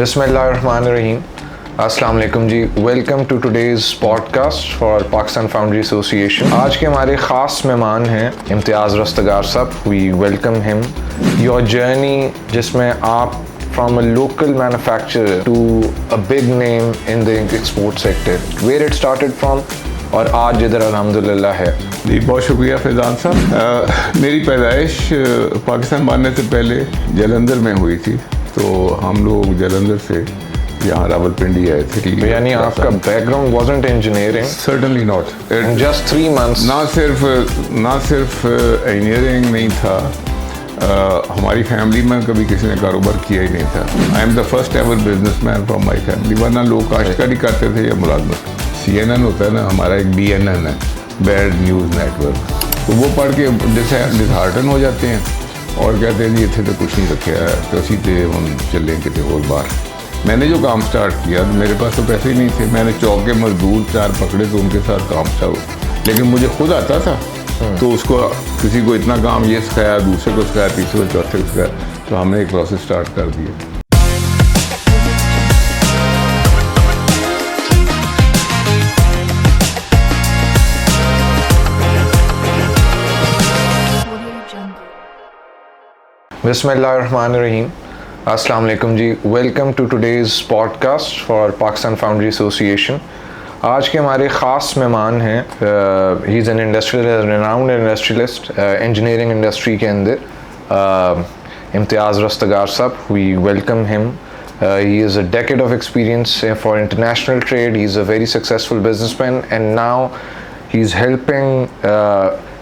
बिस्मिल्लाहिर्रहमानिर्रहीम। अस्सलाम वालेकुम जी। Welcome to today's podcast for Pakistan foundry association. आज के हमारे ख़ास मेहमान हैं Imtiaz Rastgar Sahab. We welcome him. Your journey जिसमें आप from a local manufacturer to a big name in the export sector, where it started from और आज इधर अल्हम्दुलिल्लाह है। जी, बहुत शुक्रिया फैज़ान साहब। मेरी पैदाइश पाकिस्तान बनने से पहले जलंधर में हुई थी, तो हम लोग जलंधर से यहाँ रावलपिंडी आए थे। यानी आपका background wasn't engineering? Certainly not. Just 3 months? ना सिर्फ इंजीनियरिंग नहीं था, हमारी फैमिली में कभी किसी ने कारोबार किया ही नहीं था। I am the first ever businessman from my family. वरना लोग काश्तकारी करते थे या मुलाजमत। CNN होता है ना, हमारा एक BNN है, बैड न्यूज़ नेटवर्क, तो वो पढ़ के डिसहार्टन हो जाते हैं और कहते हैं जी इतने तो कुछ नहीं रखे तो असी तो हम चलें कितने और बार। मैंने जो काम स्टार्ट किया, मेरे पास तो पैसे ही नहीं थे। मैंने चौक के मजदूर 4 पकड़े तो उनके साथ काम स्टार्ट, लेकिन मुझे खुद आता था, तो उसको किसी को इतना काम ये सिखाया, दूसरे को सिखाया, तीसरे को चौथे को सिखाया, तो हमने एक प्रोसेस स्टार्ट कर दिया। बिस्मिल्लाहिर्रहमानिर्रहीम। अस्सलाम वालेकुम जी। Welcome to today's podcast for Pakistan foundry association. आज के हमारे ख़ास मेहमान हैं, he is an industrial renowned industrialist engineering industry के अंदर, Imtiaz Rastgar Sahab. We welcome him. He is a decade of experience for international trade. He's a very successful businessman, and now he's helping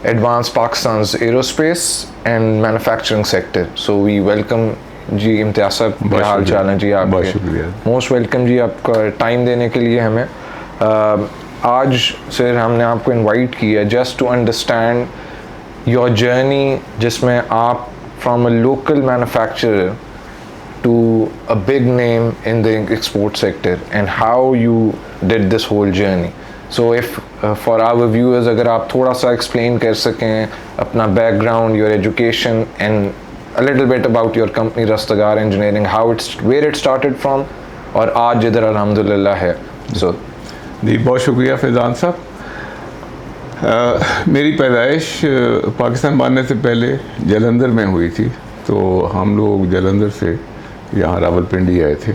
advance Pakistan's aerospace and manufacturing sector. So we welcome जी इम्तियाज़ साहब। क्या हाल चाल है जी आपके? बहुत शुक्रिया। Most welcome जी, आपका time देने के लिए हमें। आज से हमने आपको इनवाइट किया just to understand your journey, जिसमें आप from a local manufacturer to a big name in the export sector and how you did this whole journey. So if for our viewers, अगर आप थोड़ा सा explain कर सकें अपना background, your education and a little bit about your company Rastgar Engineering, where it started from और आज इधर अल्हम्दुलिल्लाह है। So जी, बहुत शुक्रिया फैज़ान साहब। मेरी पैदाइश पाकिस्तान बनने से पहले जलंधर में हुई थी, तो हम लोग जलंधर से यहाँ रावलपिंडी आए थे,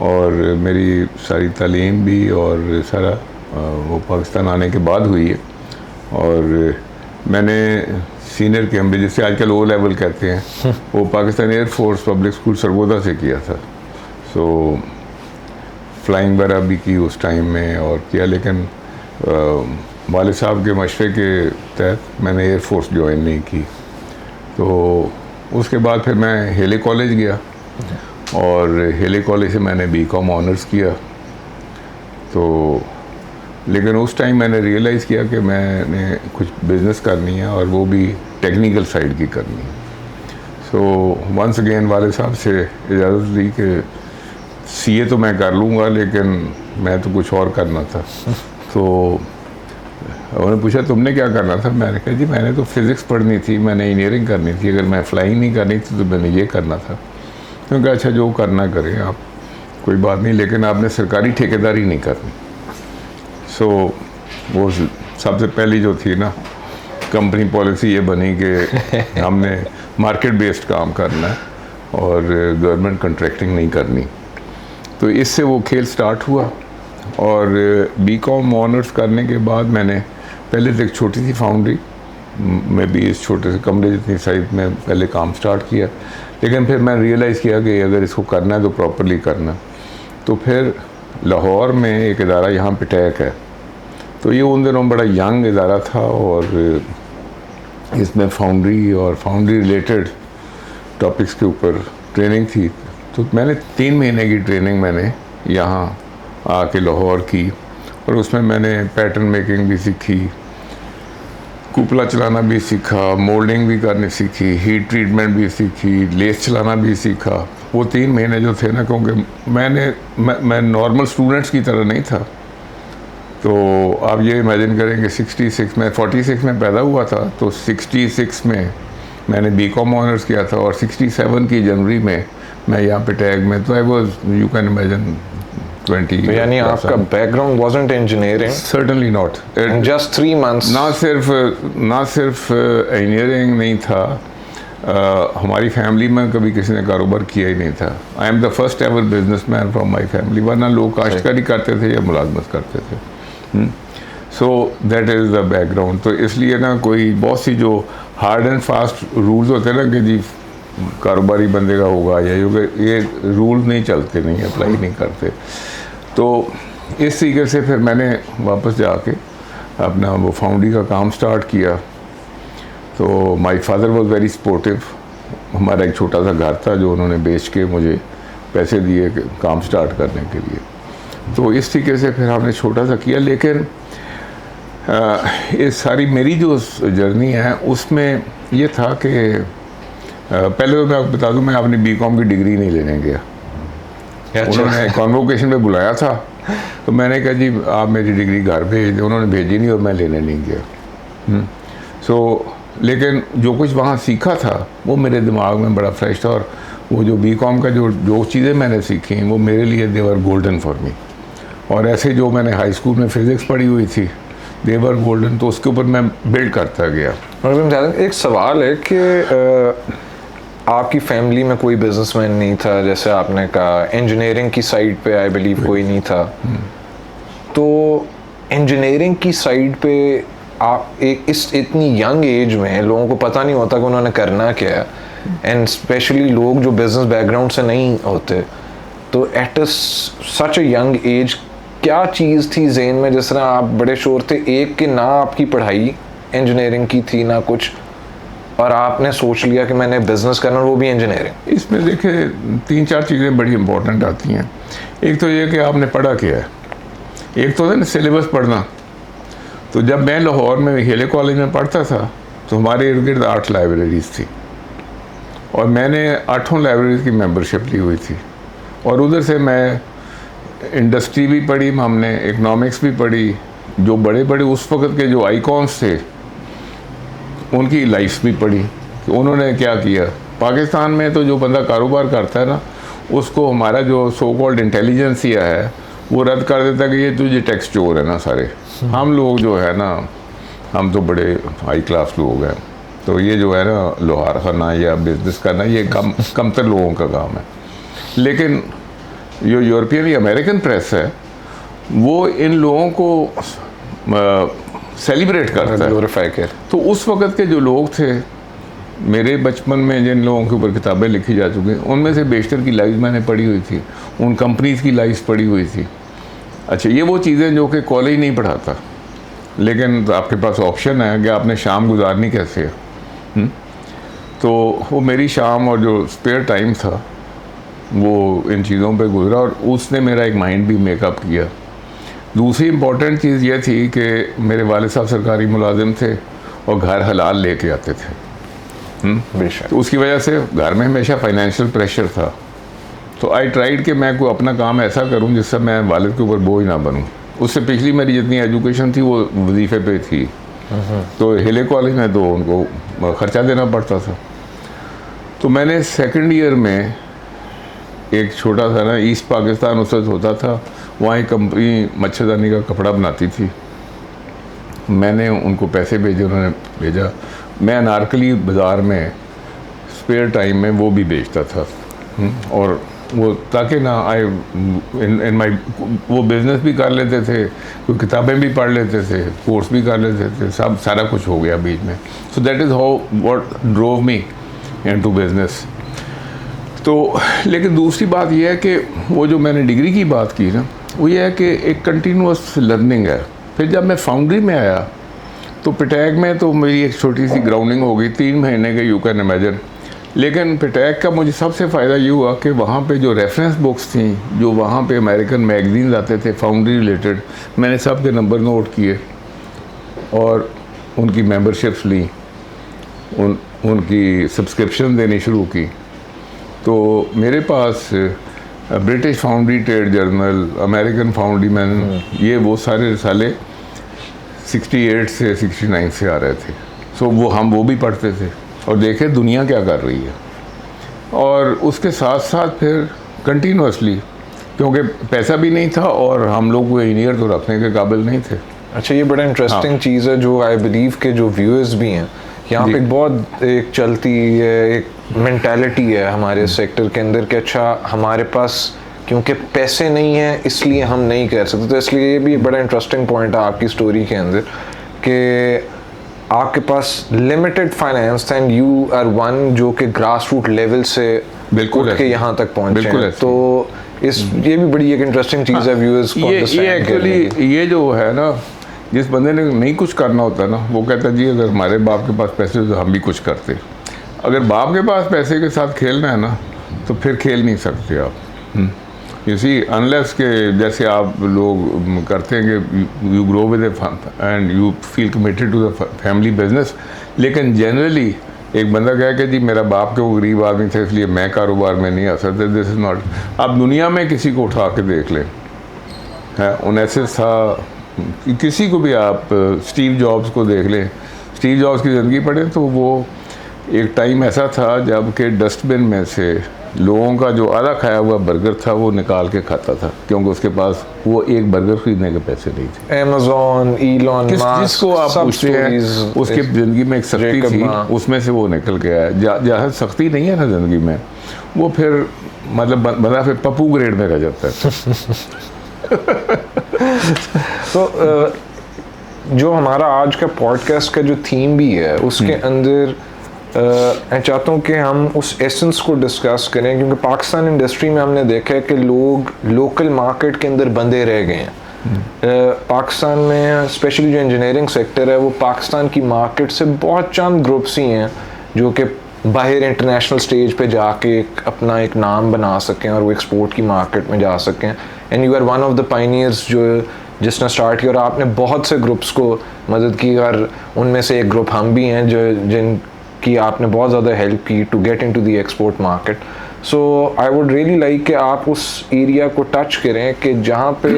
और मेरी सारी तालीम भी और सारा वो पाकिस्तान आने के बाद हुई है। और मैंने सीनियर कैम्ब्रिज, जिसे आजकल O लेवल कहते हैं, वो Pakistan air force public school Sargodha से किया था। सो फ्लाइंग वगैरह भी की उस टाइम में और किया, लेकिन वालिद साहब के मशवरे के तहत मैंने एयरफोर्स ज्वाइन नहीं की। तो उसके बाद फिर मैं हेले कॉलेज गया, और हेले कॉलेज से मैंने BCom ऑनर्स किया। तो लेकिन उस टाइम मैंने रियलाइज़ किया कि मैंने कुछ बिज़नेस करनी है, और वो भी टेक्निकल साइड की करनी है। सो वंस अगेन वाले साहब से इजाज़त ली कि CA तो मैं कर लूँगा, लेकिन मैं तो कुछ और करना था। तो उन्होंने पूछा तुमने क्या करना था? मैंने कहा जी मैंने तो फिज़िक्स पढ़नी थी, मैंने इंजीनियरिंग करनी थी, अगर मैं फ्लाइंग नहीं करनी थी तो मैंने ये करना था। क्योंकि अच्छा जो करना करें आप, कोई बात नहीं, लेकिन आपने सरकारी ठेकेदारी नहीं करनी। सो वो सबसे पहली जो थी ना कंपनी पॉलिसी ये बनी कि हमने मार्केट बेस्ड काम करना है और गवर्नमेंट कॉन्ट्रैक्टिंग नहीं करनी। तो इससे वो खेल स्टार्ट हुआ, और BCom ऑनर्स करने के बाद मैंने पहले तो एक छोटी सी फाउंड्री में भी इस छोटे से कमरे जितनी साइज में पहले काम स्टार्ट किया, लेकिन फिर मैं रियलाइज़ किया कि अगर इसको करना है तो प्रॉपरली करना। तो फिर लाहौर में एक इदारा यहाँ पे टैक है, तो ये उन दिनों बड़ा यंग इदारा था, और इसमें फाउंड्री और फाउंड्री रिलेटेड टॉपिक्स के ऊपर ट्रेनिंग थी। तो मैंने 3 महीने की ट्रेनिंग मैंने यहाँ आके लाहौर की, और उसमें मैंने पैटर्न मेकिंग भी सीखी, कुपला चलाना भी सीखा, मोल्डिंग भी करनी सीखी, हीट ट्रीटमेंट भी सीखी, लेस चलाना भी सीखा। वो 3 महीने जो थे ना, क्योंकि मैं नॉर्मल स्टूडेंट्स की तरह नहीं था। तो आप ये इमेजिन करेंगे 46 में 46 में पैदा हुआ था, तो 66 में मैंने BCom ऑनर्स किया था, और 67 की जनवरी में मैं यहाँ पे टैग में, तो I was, you can imagine 20। तो यानी आपका background wasn't engineering? Certainly not. Just 3 months? ना सिर्फ इंजीनियरिंग नहीं था, हमारी फैमिली में कभी किसी ने कारोबार किया ही नहीं था। I am the first ever businessman from my family, वरना लोग काश्तकारी करते थे या मुलाजमत करते थे। सो दैट इज़ द बैकग्राउंड। तो इसलिए ना कोई बहुत सी जो हार्ड एंड फास्ट रूल्स होते हैं ना कि जी कारोबारी बंदे का होगा या ये रूल नहीं चलते, नहीं अप्लाई नहीं करते। तो इस तरीके से फिर मैंने वापस जाके अपना वो फाउंड्री का काम स्टार्ट किया। तो my father was very supportive. हमारा एक छोटा सा घर था जो उन्होंने बेच के मुझे पैसे दिए काम स्टार्ट करने के लिए। तो इस तरीके से फिर हमने छोटा सा किया। लेकिन इस सारी मेरी जो जर्नी है उसमें ये था कि पहले तो मैं आपको बता दूं, मैं अपनी बीकॉम की डिग्री नहीं लेने गया। उन्होंने कॉन्वोकेशन में बुलाया था तो मैंने कहा जी आप मेरी डिग्री घर भेज दें। उन्होंने भेजी नहीं और मैं लेने नहीं गया। लेकिन जो कुछ वहाँ सीखा था वो मेरे दिमाग में बड़ा फ्रेश था, और वो जो बीकॉम का जो चीज़ें मैंने सीखी वो मेरे लिए देवर गोल्डन फॉर मी। और ऐसे जो मैंने हाई स्कूल में फिज़िक्स पढ़ी हुई थी देवर गोल्डन, तो उसके ऊपर मैं बिल्ड करता गया। और एक सवाल है कि आपकी फैमिली में कोई बिजनेसमैन नहीं था, जैसे आपने कहा इंजीनियरिंग की साइड पे आई बिलीव कोई नहीं था। तो इंजीनियरिंग की साइड पे आप इस इतनी यंग एज में लोगों को पता नहीं होता कि उन्होंने करना क्या है, एंड स्पेशली लोग जो बिजनेस बैकग्राउंड से नहीं होते, तो at such a young age क्या चीज़ थी ज़हन में, जिस तरह आप बड़े शोर थे एक कि ना आपकी पढ़ाई इंजीनियरिंग की थी ना कुछ, और आपने सोच लिया कि मैंने बिजनेस करना, वो भी इंजीनियरिंग? इसमें देखिए 3-4 चीज़ें बड़ी इंपॉर्टेंट आती हैं। एक तो ये कि आपने पढ़ा क्या है, एक तो है ना सिलेबस पढ़ना। तो जब मैं लाहौर में हेले कॉलेज में पढ़ता था तो हमारे इर्द गिर्द 8 लाइब्रेरीज़ थी, और मैंने 8 लाइब्रेरीज़ की मेंबरशिप ली हुई थी। और उधर से मैं इंडस्ट्री भी पढ़ी, हमने इकनॉमिक्स भी पढ़ी। जो बड़े बड़े उस वक़्त के जो आइकॉन्स थे उनकी लाइफ भी पढ़ी कि उन्होंने क्या किया। पाकिस्तान में तो जो बंदा कारोबार करता है ना, उसको हमारा जो सो कॉल्ड इंटेलिजेंसिया है वो रद्द कर देता है कि ये तुझे टैक्स चोर है ना सारे। हम लोग जो है ना, हम तो बड़े हाई क्लास लोग हैं, तो ये जो है ना लोहार खाना या बिजनेस करना ये कमतर लोगों का काम है। लेकिन जो यूरोपियन या अमेरिकन प्रेस है वो इन लोगों को सेलिब्रेट करता है। तो उस वक़्त के जो लोग थे मेरे बचपन में, जिन लोगों के ऊपर किताबें लिखी जा चुकी हैं, उनमें से बेशतर की लाइफ मैंने पढ़ी हुई थी, उन कंपनीज़ की लाइफ पढ़ी हुई थी। अच्छा, ये वो चीज़ें जो कि कॉलेज नहीं पढ़ाता, लेकिन आपके पास ऑप्शन है कि आपने शाम गुजारनी कैसे है। तो वो मेरी शाम और जो स्पेयर टाइम था वो इन चीज़ों पे गुजरा, और उसने मेरा एक माइंड भी मेकअप किया। दूसरी इम्पॉर्टेंट चीज़ ये थी कि मेरे वालिद साहब सरकारी मुलाजिम थे और घर हलाल लेके आते थे। तो उसकी वजह से घर में हमेशा फाइनेंशियल प्रेशर था। तो आई ट्राइड कि मैं कोई अपना काम ऐसा करूं जिससे मैं वालिद के ऊपर बोझ ना बनूं। उससे पिछली मेरी जितनी एजुकेशन थी वो वजीफ़े पे थी, तो हेले कॉलेज में तो उनको ख़र्चा देना पड़ता था। तो मैंने सेकंड ईयर में एक छोटा सा ना ईस्ट पाकिस्तान उस वक्त होता था, वहाँ एक कंपनी मच्छरदानी का कपड़ा बनाती थी। मैंने उनको पैसे भेजे, उन्होंने भेजा। मैं अनारकली बाज़ार में स्पेयर टाइम में वो भी बेचता था। और वो ताकि ना इन माई वो बिज़नेस भी कर लेते थे, कोई किताबें भी पढ़ लेते थे, कोर्स भी कर लेते थे, सब सारा कुछ हो गया बीच में। सो that is how what drove me into business. तो लेकिन दूसरी बात यह है कि वो जो मैंने डिग्री की बात की ना, वो ये है कि एक कंटिन्यूअस लर्निंग है। फिर जब मैं फाउंड्री में आया तो पिटैग में तो मेरी एक छोटी सी ग्राउंडिंग हो गई, 3 महीने के, यू कैन इमेजिन। लेकिन पिटैग का मुझे सबसे फ़ायदा ये हुआ कि वहाँ पे जो रेफरेंस बुक्स थी, जो वहाँ पे अमेरिकन मैगजीन्स आते थे फाउंड्री रिलेटेड, मैंने सब के नंबर नोट किए और उनकी मेंबरशिप्स ली, उनकी सब्सक्रिप्शन देनी शुरू की। तो मेरे पास British foundry trade journal, American foundry man, ये वो सारे रिसाले 68 से 69 से आ रहे थे। सो वो भी पढ़ते थे और देखे दुनिया क्या कर रही है। और उसके साथ साथ फिर कंटिन्यूसली, क्योंकि पैसा भी नहीं था और हम लोग को इंजीनियर तो रखने के काबिल नहीं थे। अच्छा, ये बड़ा इंटरेस्टिंग चीज़ है जो आई बिलीव के जो व्यूअर्स भी हैं यहाँ पे बहुत एक चलती है, एक मेंटालिटी है हमारे सेक्टर के अंदर कि अच्छा हमारे पास क्योंकि पैसे नहीं हैं इसलिए हम नहीं कर सकते। तो इसलिए ये भी एक बड़ा इंटरेस्टिंग पॉइंट है आपकी स्टोरी के अंदर कि आपके पास लिमिटेड फाइनेंस था एंड यू आर वन जो कि ग्रास रूट लेवल से बिल्कुल उठ के यहाँ तक पहुँचे हैं। तो ये भी बड़ी एक इंटरेस्टिंग चीज़ है व्यूअर्स को ये एक्चुअली ये जो है ना, जिस बंदे ने नहीं कुछ करना होता ना, वो कहता है जी अगर हमारे बाप के पास पैसे तो हम भी कुछ करते। अगर बाप के पास पैसे के साथ खेलना है ना तो फिर खेल नहीं सकते आप। इसी अनलेस के जैसे आप लोग करते हैं कि you grow with and you feel committed to the family business. लेकिन जनरली एक बंदा कहे कि जी मेरा बाप के वो गरीब आदमी थे इसलिए मैं कारोबार में नहीं आ सकता, दिस इज़ नॉट। आप दुनिया में किसी को उठा के देख लें, है उनैसिस था, किसी को भी आप स्टीव जॉब्स को देख लें, स्टीव जॉब्स की ज़िंदगी पढ़ें तो वो एक टाइम ऐसा था जब के डस्टबिन में से लोगों का जो आधा खाया हुआ बर्गर था वो निकाल के खाता था, क्योंकि उसके पास वो एक बर्गर खरीदने के पैसे नहीं थे। Amazon, Elon Musk, जिसको आप पूछते हैं उसके ज़िंदगी में एक सख्ती थी, उसमें से वो निकल के आया। जहाँ सख्ती नहीं है ना ज़िंदगी में, वो फिर मतलब बंदा फिर पप्पू ग्रेड में रह जाता है। तो जो हमारा आज का पॉडकास्ट का जो थीम भी है उसके अंदर मैं चाहता हूँ कि हम उस एसेंस को डिस्कस करें, क्योंकि पाकिस्तान इंडस्ट्री में हमने देखा है कि लोग लोकल मार्केट के अंदर बंधे रह गए हैं। पाकिस्तान में स्पेशली जो इंजीनियरिंग सेक्टर है वो पाकिस्तान की मार्केट से बहुत चंद ग्रुप्स ही हैं जो कि बाहर इंटरनेशनल स्टेज पे जाके अपना एक नाम बना सकें और वो एक्सपोर्ट की मार्केट में जा सकें। And you are one of the pioneers जो जिसने स्टार्ट किया, और आपने बहुत से ग्रुप्स को मदद की और उनमें से एक ग्रुप हम भी हैं जो जिनकी आपने बहुत ज़्यादा हेल्प की to get into the export market. So I would really like कि आप उस एरिया को टच करें कि जहाँ पे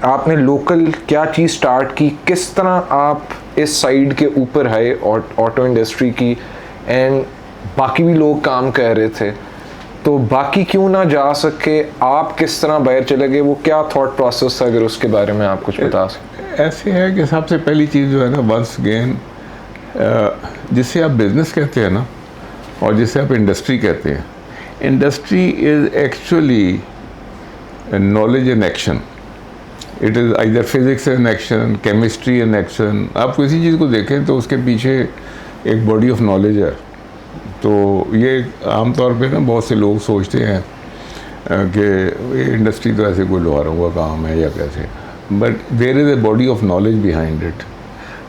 आपने लोकल क्या चीज़ स्टार्ट की, किस तरह आप इस साइड के ऊपर आए ऑटो इंडस्ट्री की, एंड बाकी भी लोग काम कर रहे थे तो बाकी क्यों ना जा सके, आप किस तरह बाहर चले गए, वो क्या थॉट प्रोसेस था, अगर उसके बारे में आप कुछ बता सकें। ऐसे है कि सबसे पहली चीज़ जो है ना, वंस अगेन जिसे आप बिज़नेस कहते हैं ना और जिसे आप इंडस्ट्री कहते हैं, industry is actually knowledge in action. It is either physics in action, chemistry in action. आप किसी चीज़ को देखें तो उसके पीछे एक बॉडी ऑफ नॉलेज है। तो ये आमतौर पे ना बहुत से लोग सोचते हैं कि इंडस्ट्री तो ऐसे कोई लोहारों का काम है या कैसे, but there is a body of knowledge behind it.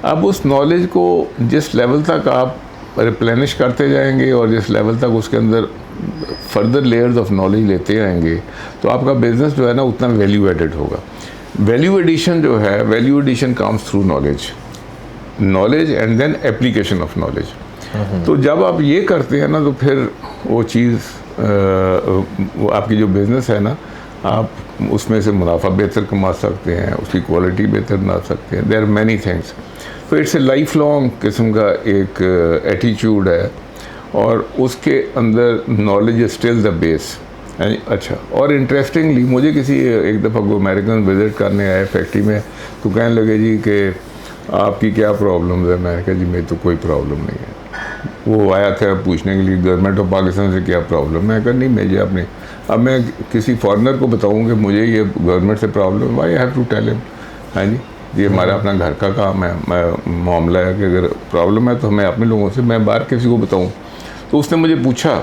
अब उस नॉलेज को जिस लेवल तक आप रिप्लेनिश करते जाएंगे और जिस लेवल तक उसके अंदर फर्दर लेयर्स ऑफ नॉलेज लेते आएंगे तो आपका बिजनेस जो है ना उतना वैल्यू एडेड होगा। वैल्यू एडिशन जो है, value addition comes through knowledge and then application of knowledge. तो जब आप ये करते हैं ना तो फिर वो चीज़ वो आपकी जो बिज़नेस है ना, आप उसमें से मुनाफा बेहतर कमा सकते हैं, उसकी क्वालिटी बेहतर बना सकते हैं। There are many things. तो इट्स ए लाइफ लॉन्ग किस्म का एक एटीट्यूड है और उसके अंदर knowledge is still the base. अच्छा, और इंटरेस्टिंगली मुझे किसी एक दफ़ा को अमेरिकन विज़िट करने आए फैक्ट्री में, तो कहने लगे जी कि आपकी क्या प्रॉब्लम है। मैंने कहा जी मेरी तो कोई प्रॉब्लम नहीं है। वो आया था पूछने के लिए गवर्नमेंट ऑफ पाकिस्तान से क्या प्रॉब्लम है। कहा नहीं मुझे अपने, अब मैं किसी फॉरेनर को बताऊँ कि मुझे ये गवर्नमेंट से problem, I have to tell him हाँ जी ये हमारा अपना घर का काम है, मैं मामला है कि अगर प्रॉब्लम है तो मैं अपने लोगों से, मैं बाहर किसी को बताऊँ। तो उसने मुझे पूछा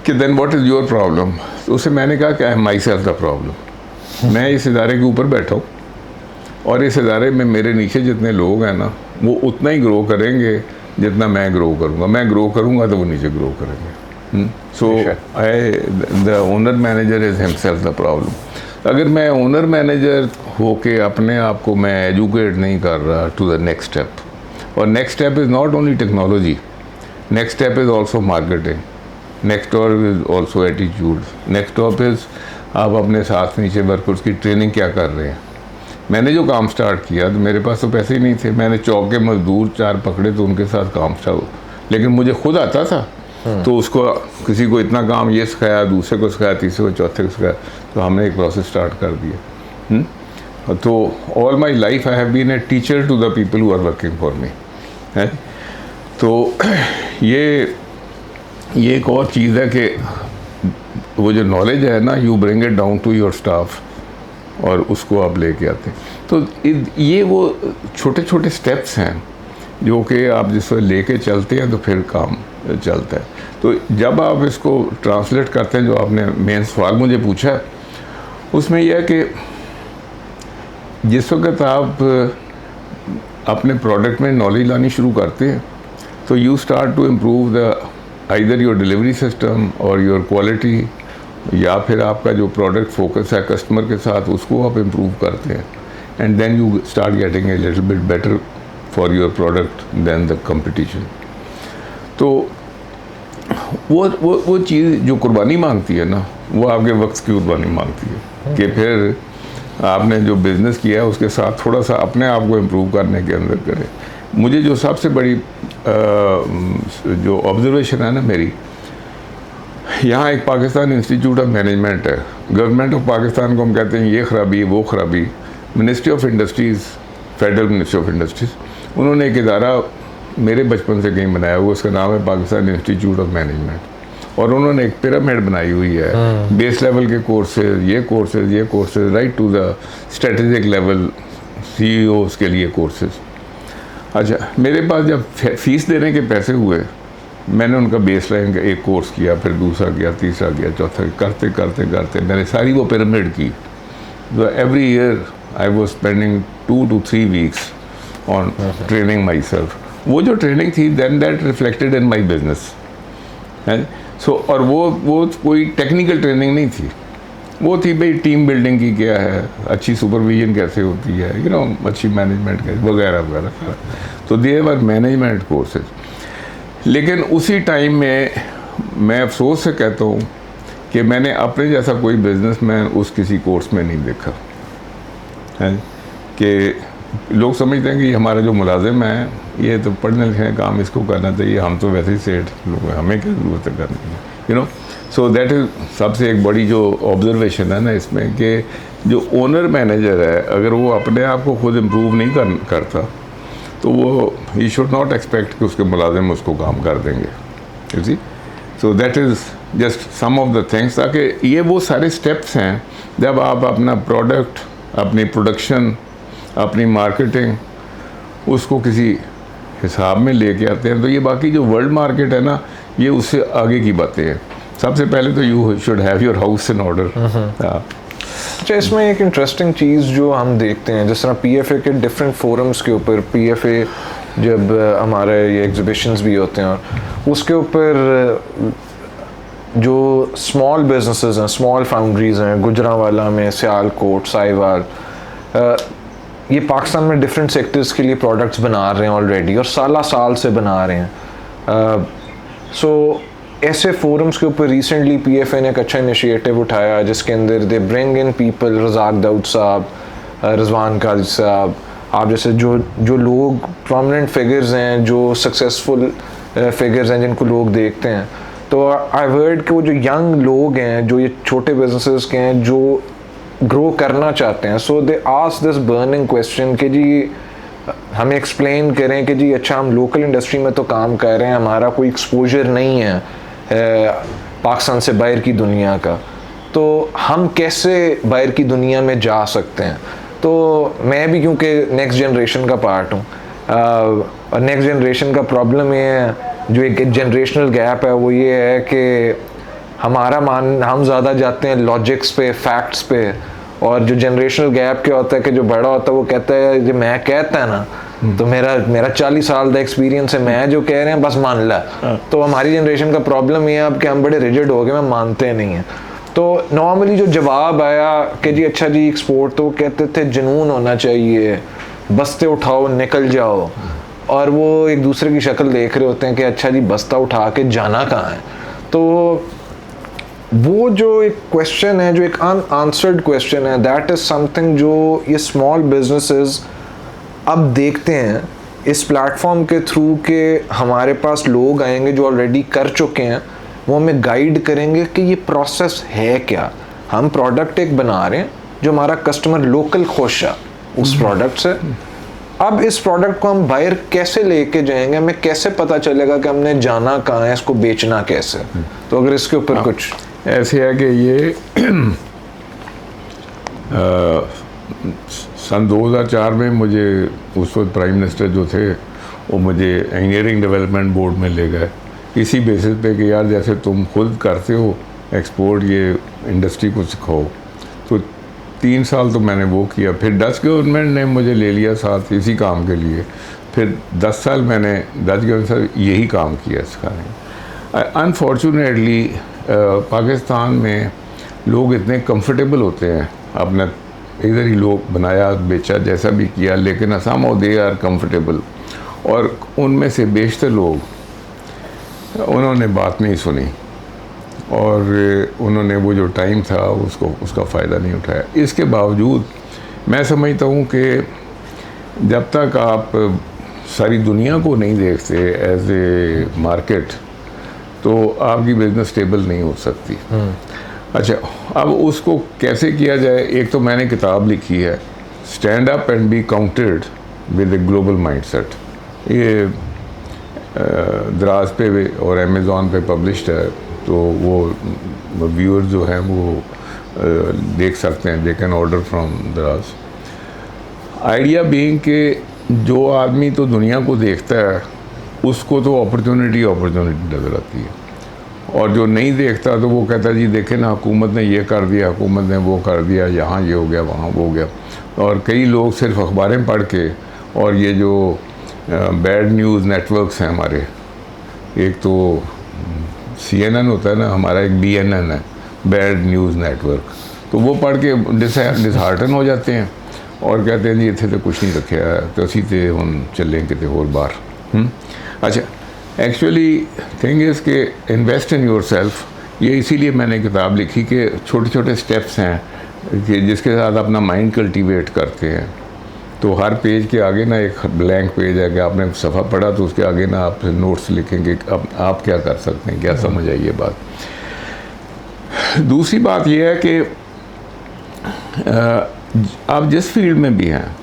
कि then what is your problem. तो उससे मैंने कहा कि I am myself the problem. मैं इस इदारे के ऊपर बैठा हूँ और इस इदारे में मेरे नीचे जितने लोग हैं ना वो उतना ही ग्रो करेंगे जितना मैं ग्रो करूँगा। मैं ग्रो करूँगा तो वो नीचे ग्रो करेंगे। So I the owner manager is himself the problem. अगर मैं ओनर मैनेजर होके अपने आप को मैं एजुकेट नहीं कर रहा टू द नेक्स्ट स्टेप, और next step is not only technology, next step is also marketing, next step is also attitude, next step is आप अपने साथ नीचे वर्कर्स की ट्रेनिंग क्या कर रहे हैं। मैंने जो काम स्टार्ट किया तो मेरे पास तो पैसे ही नहीं थे, मैंने चौक के मजदूर 4 पकड़े तो उनके साथ काम स्टार्ट, लेकिन मुझे खुद आता था तो उसको किसी को इतना काम ये सिखाया, दूसरे को सिखाया, तीसरे को, चौथे को सिखाया, तो हमने एक प्रोसेस स्टार्ट कर दिया। तो all my life I have been a teacher to the people who are working for me है। तो ये एक और चीज़ है कि वो जो नॉलेज है ना, you bring it down to your staff और उसको आप लेके आते हैं। तो ये वो छोटे छोटे स्टेप्स हैं जो कि आप जिसको लेके चलते हैं तो फिर काम चलता है। तो जब आप इसको ट्रांसलेट करते हैं, जो आपने मेन सवाल मुझे पूछा है, उसमें यह है कि जिस वक्त आप अपने प्रोडक्ट में नॉलेज लानी शुरू करते हैं तो you start to improve the either your delivery system और योर क्वालिटी, या फिर आपका जो प्रोडक्ट फोकस है कस्टमर के साथ उसको आप इम्प्रूव करते हैं, and then you start getting a little bit better for your product then the competition. तो वो चीज़ जो कुर्बानी मांगती है ना, वो आपके वक्त की कुर्बानी मांगती है कि फिर आपने जो बिज़नेस किया है उसके साथ थोड़ा सा अपने आप को इम्प्रूव करने के अंदर करें। मुझे जो सबसे बड़ी जो ऑब्जर्वेशन है ना मेरी, यहाँ एक पाकिस्तान इंस्टीट्यूट ऑफ मैनेजमेंट है, गवर्नमेंट ऑफ पाकिस्तान को हम कहते हैं ये खराबी वो खराबी, ministry of industries, federal ministry of industries, उन्होंने एक इदारा मेरे बचपन से कहीं बनाया हुआ, उसका नाम है पाकिस्तान इंस्टीट्यूट ऑफ मैनेजमेंट, और उन्होंने एक पिरामिड बनाई हुई है, बेस लेवल के कोर्सेज, ये courses right to the strategic level, CEOs के लिए कोर्सेज। अच्छा, मेरे पास जब फीस देने के पैसे हुए, मैंने उनका बेस लाइन का एक कोर्स किया, फिर दूसरा किया, तीसरा किया, चौथा, करते करते करते मैंने सारी वो पिरामिड की। तो every year I was spending 2 to 3 weeks on training myself. वो जो ट्रेनिंग थी then that reflected in my business है। सो और वो कोई टेक्निकल ट्रेनिंग नहीं थी, वो थी भाई टीम बिल्डिंग की क्या है, अच्छी सुपरविजन कैसे होती है, यू नो, अच्छी मैनेजमेंट कैसे, वगैरह वगैरह। तो दे वर मैनेजमेंट कोर्सेज। लेकिन उसी टाइम में मैं अफसोस से कहता हूँ कि मैंने अपने जैसा कोई बिजनेसमैन उस किसी कोर्स में नहीं देखा है। कि लोग समझते हैं कि हमारा जो मुलाजिम है ये तो पढ़ने लिखने का काम इसको करना चाहिए, हम तो वैसे ही सेठ लोग हैं, हमें क्या ज़रूरत है करने की, you know. So that is सबसे एक बड़ी जो ऑब्जर्वेशन है ना इसमें, कि जो ओनर मैनेजर है अगर वो अपने आप को खुद इम्प्रूव नहीं करता तो वो ही शुड नॉट एक्सपेक्ट कि उसके मुलाजिम उसको काम कर देंगे, you see. So that is just some of the things, ताकि ये वो सारे स्टेप्स हैं जब आप अपना प्रोडक्ट, अपनी प्रोडक्शन, अपनी मार्केटिंग उसको किसी हिसाब में लेके आते हैं। तो ये बाकी जो वर्ल्ड मार्केट है ना, ये उससे आगे की बातें हैं। सबसे पहले तो you should have your house in order. अच्छा, इसमें एक इंटरेस्टिंग चीज़ जो हम देखते हैं, जिस तरह PFA के डिफरेंट फोरम्स के ऊपर, PFA जब हमारे ये एग्जिबिशंस भी होते हैं, उसके ऊपर जो स्मॉल बिजनेसेस हैं, स्मॉल फाउंड्रीज हैं, गुजरांवाला में, सियालकोट, साहिवाल, ये पाकिस्तान में डिफरेंट सेक्टर्स के लिए प्रोडक्ट्स बना रहे हैं ऑलरेडी, और साल से बना रहे हैं। सो ऐसे फोरम्स के ऊपर रिसेंटली PFA ने एक अच्छा इनिशिएटिव उठाया, जिसके अंदर they bring in people, Razak Dawood sahab, Rizwan काजी साहब, आप जैसे जो लोग प्रोमिनेंट फिगर्स हैं, जो सक्सेसफुल फिगर्स हैं जिनको लोग देखते हैं। तो आई हर्ड कि वो जो यंग लोग हैं, जो ये छोटे बिजनेसेस के हैं, जो ग्रो करना चाहते हैं, so they ask this burning question कि जी हमें एक्सप्लेन करें कि जी अच्छा, हम लोकल इंडस्ट्री में तो काम कर रहे हैं, हमारा कोई एक्सपोजर नहीं है पाकिस्तान से बाहर की दुनिया का, तो हम कैसे बाहर की दुनिया में जा सकते हैं। तो मैं भी क्योंकि नेक्स्ट जनरेशन का पार्ट हूँ, और नेक्स्ट जनरेशन का प्रॉब्लम ये है, जो एक जनरेशनल गैप है, वो ये है कि हम ज़्यादा जाते हैं लॉजिक्स पे, फैक्ट्स पे, और जो जनरेशनल गैप क्या होता है कि जो बड़ा होता है वो कहता है जो मैं कहता है ना, तो मेरा 40 साल का एक्सपीरियंस है, मैं जो कह रहे हैं बस मान ला। तो हमारी जनरेशन का प्रॉब्लम ये है अब कि हम बड़े रिजिड हो गए, मैं मानते नहीं हैं। तो नॉर्मली जो जवाब आया कि जी अच्छा जी एक्सपोर्ट, तो कहते थे जुनून होना चाहिए, बस्ते उठाओ निकल जाओ, और वो एक दूसरे की शक्ल देख रहे होते हैं कि अच्छा जी बस्ता उठा के जाना कहाँ है। तो वो जो एक क्वेश्चन है, जो एक अनआंसर्ड क्वेश्चन है, दैट इज़ समथिंग जो ये स्मॉल बिजनेसेस अब देखते हैं इस प्लेटफॉर्म के थ्रू के हमारे पास लोग आएंगे जो ऑलरेडी कर चुके हैं, वो हमें गाइड करेंगे कि ये प्रोसेस है क्या। हम प्रोडक्ट एक बना रहे हैं जो हमारा कस्टमर लोकल खुश है उस प्रोडक्ट से। अब इस प्रोडक्ट को हम बाहर कैसे लेके जाएंगे, हमें कैसे पता चलेगा कि हमने जाना कहाँ है, इसको बेचना कैसे। तो अगर इसके ऊपर कुछ ऐसे है कि ये सन 2004 में मुझे उस वक्त प्राइम मिनिस्टर जो थे वो मुझे इंजीनियरिंग डेवलपमेंट बोर्ड में ले गए, इसी बेसिस पे कि यार जैसे तुम खुद करते हो एक्सपोर्ट, ये इंडस्ट्री को सिखाओ। तो 3 साल तो मैंने वो किया, फिर डच गवर्नमेंट ने मुझे ले लिया साथ इसी काम के लिए। फिर 10 साल मैंने डच गवर्नमेंट से यही काम किया सिखाने। अनफॉर्चुनेटली पाकिस्तान में लोग इतने कंफर्टेबल होते हैं, अपने इधर ही लोग बनाया बेचा जैसा भी किया, लेकिन असम दे आर कंफर्टेबल। और उनमें से बेशतर लोग उन्होंने बात नहीं सुनी और उन्होंने वो जो टाइम था उसका फ़ायदा नहीं उठाया। इसके बावजूद मैं समझता हूँ कि जब तक आप सारी दुनिया को नहीं देखते एज ए मार्केट, तो आपकी बिज़नेस स्टेबल नहीं हो सकती। अच्छा, अब उसको कैसे किया जाए? एक तो मैंने किताब लिखी है, stand up and be counted with a global mindset. ये दराज पे और अमेज़ॉन पे पब्लिश्ड है, तो वो व्यूअर्स जो हैं वो देख सकते हैं, दे कैन ऑर्डर फ्रॉम दराज। आइडिया बीइंग कि जो आदमी तो दुनिया को देखता है उसको तो अपॉर्चुनिटी नज़र आती है, और जो नहीं देखता तो वो कहता है जी देखे ना, हुकूमत ने ये कर दिया, हुकूमत ने वो कर दिया, यहाँ ये हो गया, वहाँ वो हो गया। और कई लोग सिर्फ अखबारें पढ़ के, और ये जो बैड न्यूज़ नेटवर्क्स हैं हमारे, एक तो CNN होता है ना, हमारा एक BNN है, बैड न्यूज़ नेटवर्क, तो वो पढ़ के डिसहार्टन हो जाते हैं और कहते हैं जी इतने तो कुछ नहीं रखे है, तो असी तो हम चलें कितने और बार। अच्छा, एक्चुअली थिंग इज़ के इन्वेस्ट इन योर सेल्फ, ये इसीलिए मैंने किताब लिखी कि छोटे छोटे स्टेप्स हैं कि जिसके साथ अपना माइंड कल्टीवेट करते हैं। तो हर पेज के आगे ना एक ब्लैंक पेज है कि आपने सफ़ा पढ़ा तो उसके आगे ना आप नोट्स लिखेंगे अब आप क्या कर सकते हैं, क्या समझ आई ये बात। दूसरी बात यह है कि आप जिस फील्ड में भी हैं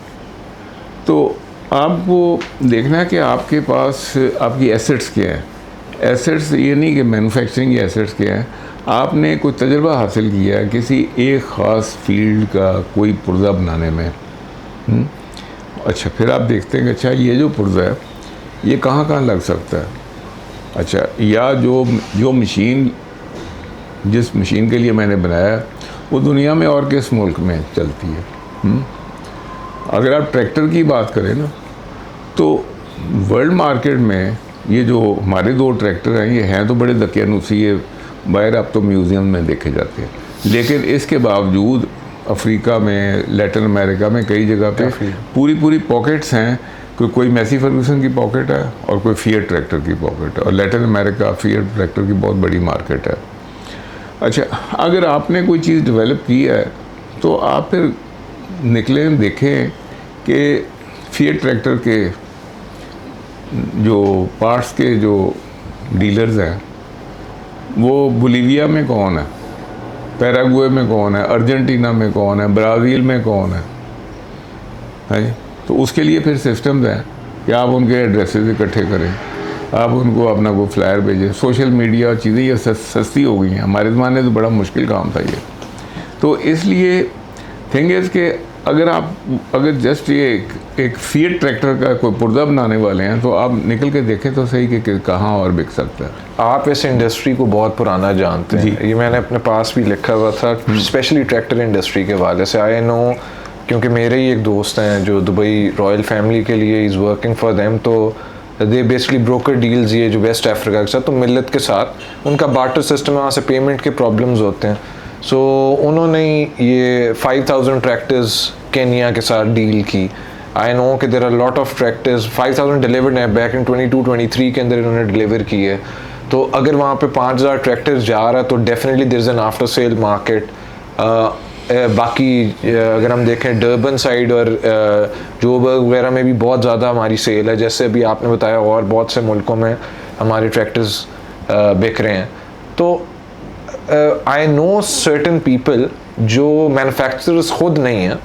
तो आपको देखना है कि आपके पास आपकी एसेट्स क्या हैं। एसेट्स ये नहीं कि मैन्युफैक्चरिंग के एसेट्स क्या हैं, आपने कोई तजुर्बा हासिल किया है किसी एक ख़ास फील्ड का कोई पुर्जा बनाने में। अच्छा, फिर आप देखते हैं कि अच्छा ये जो पुर्जा है ये कहाँ कहाँ लग सकता है। अच्छा, या जो मशीन, जिस मशीन के लिए मैंने बनाया वो दुनिया में और किस मुल्क में चलती है। अगर आप ट्रैक्टर की बात करें ना, तो वर्ल्ड मार्केट में ये जो हमारे 2 ट्रैक्टर हैं ये हैं तो बड़े दकियानूसी, ये बाहर अब तो म्यूज़ियम में देखे जाते हैं, लेकिन इसके बावजूद अफ्रीका में, लैटिन अमेरिका में कई जगह पे पूरी पॉकेट्स हैं। कोई मैसी फर्गूसन की पॉकेट है और कोई फिएट ट्रैक्टर की पॉकेट है, और लैटिन अमेरिका फिएट ट्रैक्टर की बहुत बड़ी मार्केट है। अच्छा, अगर आपने कोई चीज़ डेवलप की है तो आप फिर निकलें, देखें कि फिएट ट्रैक्टर के जो पार्ट्स के जो डीलर्स हैं वो बोलीविया में कौन है, पैराग्वे में कौन है, अर्जेंटीना में कौन है, ब्राज़ील में कौन है। तो उसके लिए फिर सिस्टम्स हैं कि आप उनके एड्रेसेस इकट्ठे करें, आप उनको अपना कोई फ्लायर भेजें। सोशल मीडिया चीज़ें ये सस्ती हो गई हैं, हमारे ज़माने तो बड़ा मुश्किल काम था ये। तो इसलिए थिंग इज़ कि अगर जस्ट ये एक फिएट ट्रैक्टर का कोई पुर्जा बनाने वाले हैं तो आप निकल के देखें तो सही कि कहाँ और बिक सकता है। आप इस इंडस्ट्री को बहुत पुराना जानते हैं, ये मैंने अपने पास भी लिखा हुआ था, स्पेशली ट्रैक्टर इंडस्ट्री के वाले से। आई नो, क्योंकि मेरे ही एक दोस्त हैं जो दुबई रॉयल फैमिली के लिए इज़ वर्किंग फॉर देम, तो दे बेसिकली ब्रोकर डील्स ये जो वेस्ट अफ्रीका के साथ, तो मिलत के साथ उनका बार्टर सिस्टम है, वहाँ से पेमेंट के प्रॉब्लम्स होते हैं। सो उन्होंने ये 5000 ट्रैक्टर्स केनिया के साथ डील की। आई नो कि there are lot of tractors, 5000 delivered हैं बैक इन 22-23 के अंदर इन्होंने डिलीवर की है। तो अगर वहाँ पे 5000 ट्रैक्टर्स जा रहा है तो definitely there is an after sale market. बाकी अगर हम देखें डर्बन साइड और जोबर्ग वगैरह में भी बहुत ज़्यादा हमारी सेल है, जैसे अभी आपने बताया, और बहुत से मुल्कों में हमारे ट्रैक्टर्स बिक रहे हैं। तो आई नो सर्टन पीपल जो मैन्युफैक्चरर्स खुद नहीं हैं,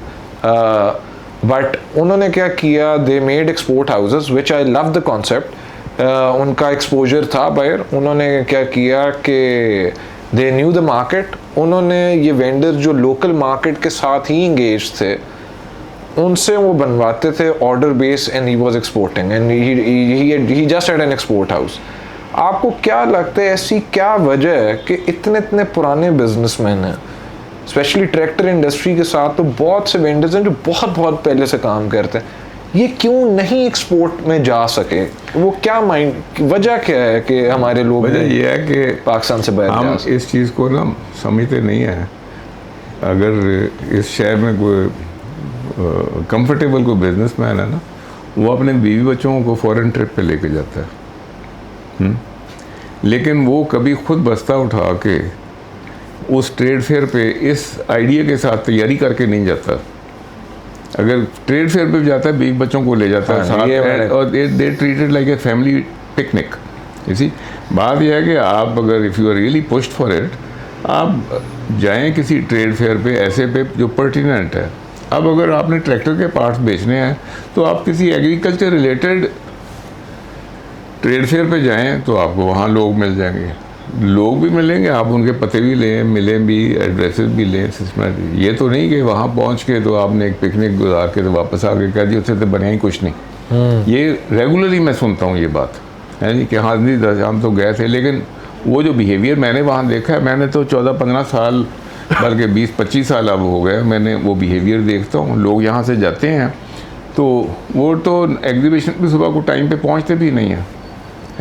बट उन्होंने क्या किया, they made export houses which I love the concept. उनका एक्सपोजर था बाहर, उन्होंने क्या किया कि दे न्यू द मार्केट, उन्होंने ये वेंडर जो लोकल मार्केट के साथ ही इंगेज थे, उनसे वो बनवाते थे order base, and he was exporting, and he just had an export house. आपको क्या लगता है ऐसी क्या वजह है कि इतने इतने पुराने बिजनेसमैन हैं, स्पेशली ट्रैक्टर इंडस्ट्री के साथ तो बहुत से वेंडर्स हैं जो बहुत बहुत पहले से काम करते हैं, ये क्यों नहीं एक्सपोर्ट में जा सके? वो क्या वजह क्या है कि हमारे लोग, वजह ये है कि पाकिस्तान से बाहर हम इस चीज़ को ना समझते नहीं है। अगर इस शहर में कोई कंफर्टेबल कोई बिजनेसमैन है ना, वो अपने बीवी बच्चों को फॉरेन ट्रिप पे लेके जाता है, लेकिन वो कभी खुद बस्ता उठा के उस ट्रेड फेयर पे इस आइडिया के साथ तैयारी करके नहीं जाता। अगर ट्रेड फेयर पे जाता है, बीवी बच्चों को ले जाता है साथ, और they treated like a family picnic. इसी बात यह है कि आप अगर if you are really pushed for it, आप जाएं किसी ट्रेड फेयर पे ऐसे पे जो पर्टिनेंट है। अब अगर आपने ट्रैक्टर के पार्ट्स बेचने हैं तो आप किसी एग्रीकल्चर रिलेटेड ट्रेड फेयर पे जाएं तो आपको वहाँ लोग मिल जाएंगे, लोग भी मिलेंगे, आप उनके पते भी लें, मिलें भी, एड्रेसेस भी लें, सिस्टम। ये तो नहीं कि वहाँ पहुँच के तो आपने एक पिकनिक गुजार के तो वापस आ गए कह दिया, उससे तो बना ही कुछ नहीं। ये रेगुलरली मैं सुनता हूँ ये बात है जी कि हाँ जी हम तो गए थे, लेकिन वो जो बिहेवियर मैंने वहाँ देखा है, मैंने तो 14-15 साल बल्कि 20-25 साल अब हो गए, मैंने वो बिहेवियर देखता हूँ। लोग यहाँ से जाते हैं तो वो तो एग्जीबिशन पे सुबह को टाइम पे पहुँचते भी नहीं है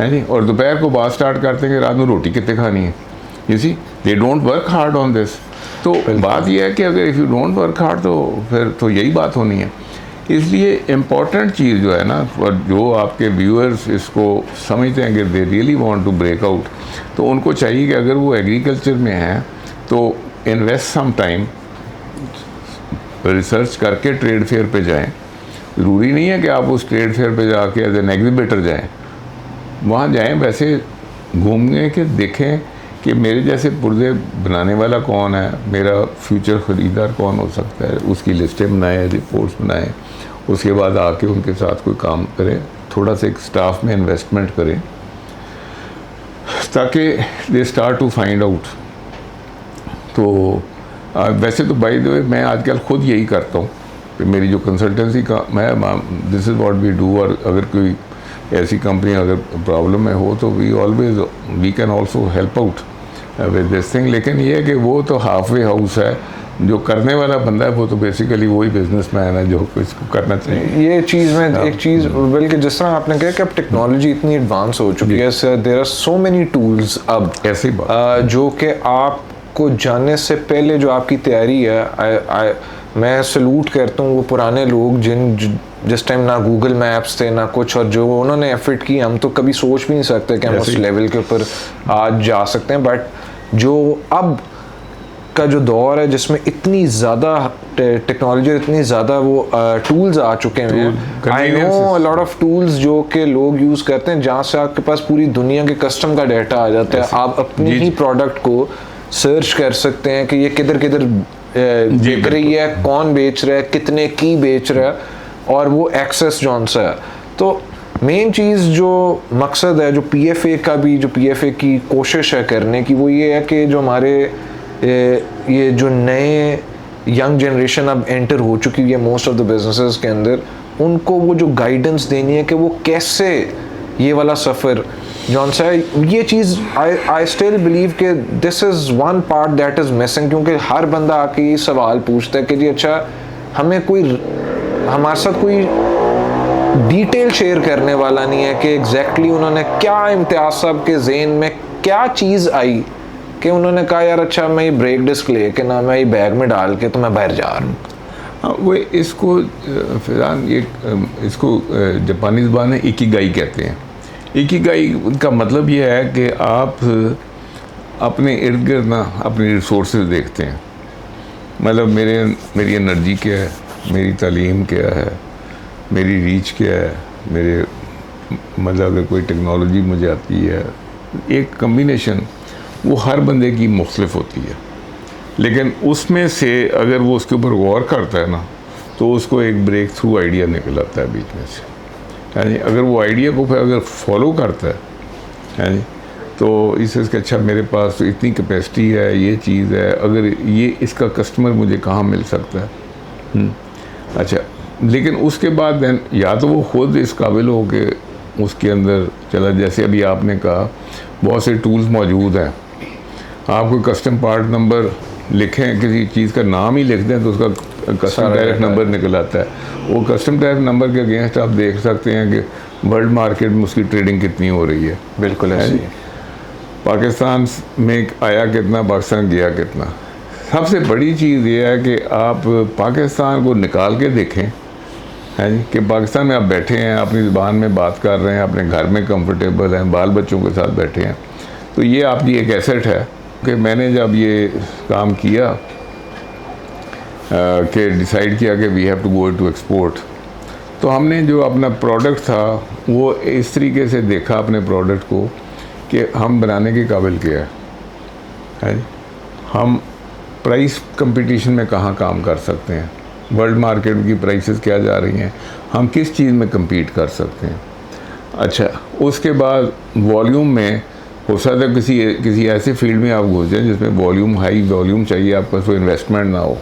जी, और दोपहर को बात स्टार्ट करते हैं कि रात में रोटी कितने खानी है। You see, they don't work hard on this. तो बात यह है कि अगर if you don't work hard तो फिर तो यही बात होनी है। इसलिए इम्पॉर्टेंट चीज़ जो है ना, और जो आपके व्यूअर्स इसको समझते हैं कि they really want to break out, तो उनको चाहिए कि अगर वो एग्रीकल्चर में हैं तो इन्वेस्ट सम टाइम, रिसर्च करके ट्रेड फेयर पे जाएं। ज़रूरी नहीं है कि आप उस ट्रेड फेयर पे जाके एज एन एग्जिबिटर जाएं, वहाँ जाएं वैसे घूमने के देखें कि मेरे जैसे पुर्जे बनाने वाला कौन है, मेरा फ्यूचर ख़रीदार कौन हो सकता है, उसकी लिस्टें बनाएं, रिपोर्ट्स बनाएं, उसके बाद आके उनके साथ कोई काम करें, थोड़ा सा एक स्टाफ में इन्वेस्टमेंट करें ताकि they start to find out. तो वैसे तो बाय द वे मैं आजकल खुद यही करता हूँ कि मेरी जो कंसल्टेंसी का मैं this is what we do, और अगर कोई ऐसी कंपनी अगर प्रॉब्लम में हो तो we can also help out with this thing. लेकिन ये है कि वो तो हाफ वे हाउस है, जो करने वाला बंदा है वो तो बेसिकली वही बिजनेसमैन है जो इसको करना चाहिए। ये चीज़ में एक चीज़, बल्कि जिस तरह आपने कहा कि अब टेक्नोलॉजी इतनी एडवांस हो चुकी है, there are so many tools अब, ऐसी बात जो कि आपको जाने से पहले जो आपकी तैयारी है, मैं सलूट करता हूँ वो पुराने लोग जिस टाइम ना गूगल मैप्स थे ना कुछ, और जो उन्होंने एफर्ट की, हम तो कभी सोच भी नहीं सकते कि हम उस लेवल के ऊपर आज जा सकते हैं। बट जो अब का जो दौर है जिसमें इतनी ज़्यादा टेक्नोलॉजी, इतनी ज़्यादा वो टूल्स आ चुके हैं, I know a lot of tools जो कि लोग यूज़ करते हैं, जहाँ से आपके पास पूरी दुनिया के कस्टम का डाटा आ जाता है। आप अपनी ही प्रोडक्ट को सर्च कर सकते हैं कि ये किधर किधर बिक रही है, कौन बेच रहा है, कितने की बेच रहा है, और वो एक्सेस जौन सा है। तो मेन चीज़ जो मकसद है, जो पीएफए का भी, जो पीएफए की कोशिश है करने की, वो ये है कि जो हमारे ये जो नए यंग जनरेशन अब एंटर हो चुकी है मोस्ट ऑफ द बिजनेसेस के अंदर, उनको वो जो गाइडेंस देनी है कि वो कैसे ये वाला सफ़र जॉन सा है, ये चीज़ आई स्टिल बिलीव कि this is one part that is missing. क्योंकि हर बंदा आके ये सवाल पूछता है कि जी अच्छा, हमें कोई हमारे साथ कोई डिटेल शेयर करने वाला नहीं है कि एग्जैक्टली उन्होंने क्या, इम्तियाज़ साहब के जहन में क्या चीज़ आई कि उन्होंने कहा यार अच्छा मैं ये ब्रेक डिस्क ले के ना, मैं ये बैग में डाल के तो मैं बाहर जा रहा हूँ। वो इसको फिलहाल ये इसको जापानी ज़बान में इकिगाई कहते हैं। इकिगाई का मतलब ये है कि आप अपने इर्द गिर्द ना अपने रिसोर्सेज देखते हैं मतलब मेरी एनर्जी क्या है, मेरी तालीम क्या है, मेरी रीच क्या है, मेरे मतलब अगर कोई टेक्नोलॉजी मुझे आती है, एक कम्बिनेशन वो हर बंदे की मुख्तलिफ होती है, लेकिन उसमें से अगर वो उसके ऊपर गौर करता है ना तो उसको एक ब्रेक थ्रू आइडिया निकल आता है बीच में से, यानी अगर वो आइडिया को फिर अगर फॉलो करता है, यानी तो इससे अच्छा मेरे पास तो इतनी कैपेसिटी है, ये चीज़ है, अगर ये इसका कस्टमर मुझे कहाँ मिल सकता है। अच्छा, लेकिन उसके बाद देन या तो वो खुद इस काबिल हो के उसके अंदर चला, जैसे अभी आपने कहा बहुत से टूल्स मौजूद हैं, आप कोई कस्टम पार्ट नंबर लिखें, किसी चीज़ का नाम ही लिख दें तो उसका कस्टम डायरेक्ट नंबर निकल आता है। वो कस्टम डायरेक्ट नंबर के अगेंस्ट आप देख सकते हैं कि वर्ल्ड मार्केट में उसकी ट्रेडिंग कितनी हो रही है। बिल्कुल ऐसे ही। पाकिस्तान में आया कितना, पाकिस्तान गया कितना। सबसे बड़ी चीज़ ये है कि आप पाकिस्तान को निकाल के देखें, है जी, कि पाकिस्तान में आप बैठे हैं, अपनी ज़ुबान में बात कर रहे हैं, अपने घर में कंफर्टेबल हैं, बाल बच्चों के साथ बैठे हैं, तो ये आपकी एक एसेट है। कि मैंने जब ये काम किया कि डिसाइड किया कि we have to go to export, तो हमने जो अपना प्रोडक्ट था वो इस तरीके से देखा अपने प्रोडक्ट को कि हम बनाने के काबिल क्या है, हम प्राइस कंपटीशन में कहाँ काम कर सकते हैं, वर्ल्ड मार्केट की प्राइसेस क्या जा रही हैं, हम किस चीज़ में compete कर सकते हैं। अच्छा, उसके बाद वॉल्यूम में हो सकता है किसी ऐसे फील्ड में आप घुस जाएं जिसमें वॉल्यूम, हाई वॉल्यूम चाहिए, आपका कोई इन्वेस्टमेंट ना हो,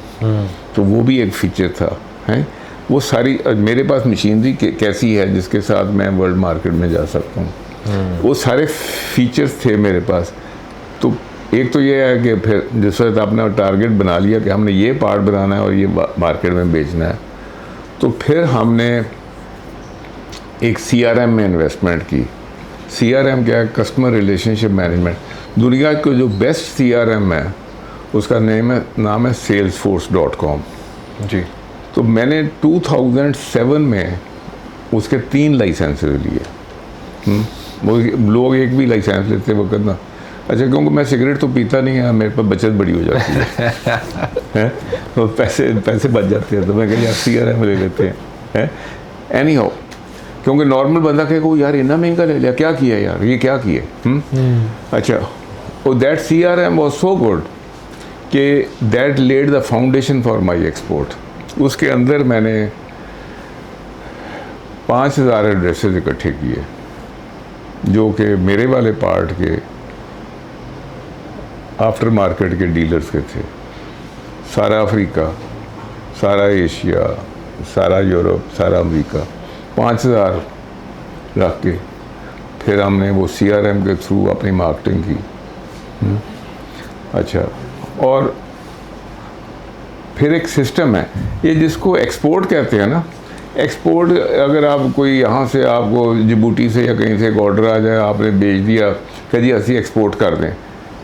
तो वो भी एक फीचर था, है। वो सारी मेरे पास मशीनरी कैसी है जिसके साथ मैं वर्ल्ड मार्केट में जा सकता हूँ, वो सारे फीचर्स थे मेरे पास। तो एक तो ये है कि फिर जिस वक्त आपने टारगेट बना लिया कि हमने ये पार्ट बनाना है और ये मार्केट में बेचना है, तो फिर हमने एक CRM में इन्वेस्टमेंट की। CRM क्या है? Customer relationship management. दुनिया का जो बेस्ट CRM है उसका नाम है salesforce.com जी। तो मैंने 2007 में उसके 3 लाइसेंस लिए। वो लोग एक भी लाइसेंस लेते वक्त ना, अच्छा क्योंकि मैं सिगरेट तो पीता नहीं है, मेरे पास बचत बड़ी हो जाती है तो पैसे बच जाते हैं, तो मैं कहीं CRM ले लेते हैं। एनी हाउ, क्योंकि नॉर्मल बंदा कहेगा वो यार इतना महंगा ले लिया, क्या किया यार, ये क्या किए। अच्छा, और that CRM was so good कि that led the foundation for my export. उसके अंदर मैंने 5000 एड्रेसेस इकट्ठे किए जो कि मेरे वाले पार्ट के आफ्टर मार्केट के डीलर्स के थे। सारा अफ्रीका, सारा एशिया, सारा यूरोप, सारा अमेरिका, 5000 रख के फिर हमने वो CRM के थ्रू अपनी मार्केटिंग की। अच्छा, और फिर एक सिस्टम है ये जिसको एक्सपोर्ट कहते हैं ना। एक्सपोर्ट, अगर आप कोई यहाँ से आपको जिबूटी से या कहीं से एक ऑर्डर आ जाए, आपने बेच दिया, कह जी असी एक्सपोर्ट कर दें,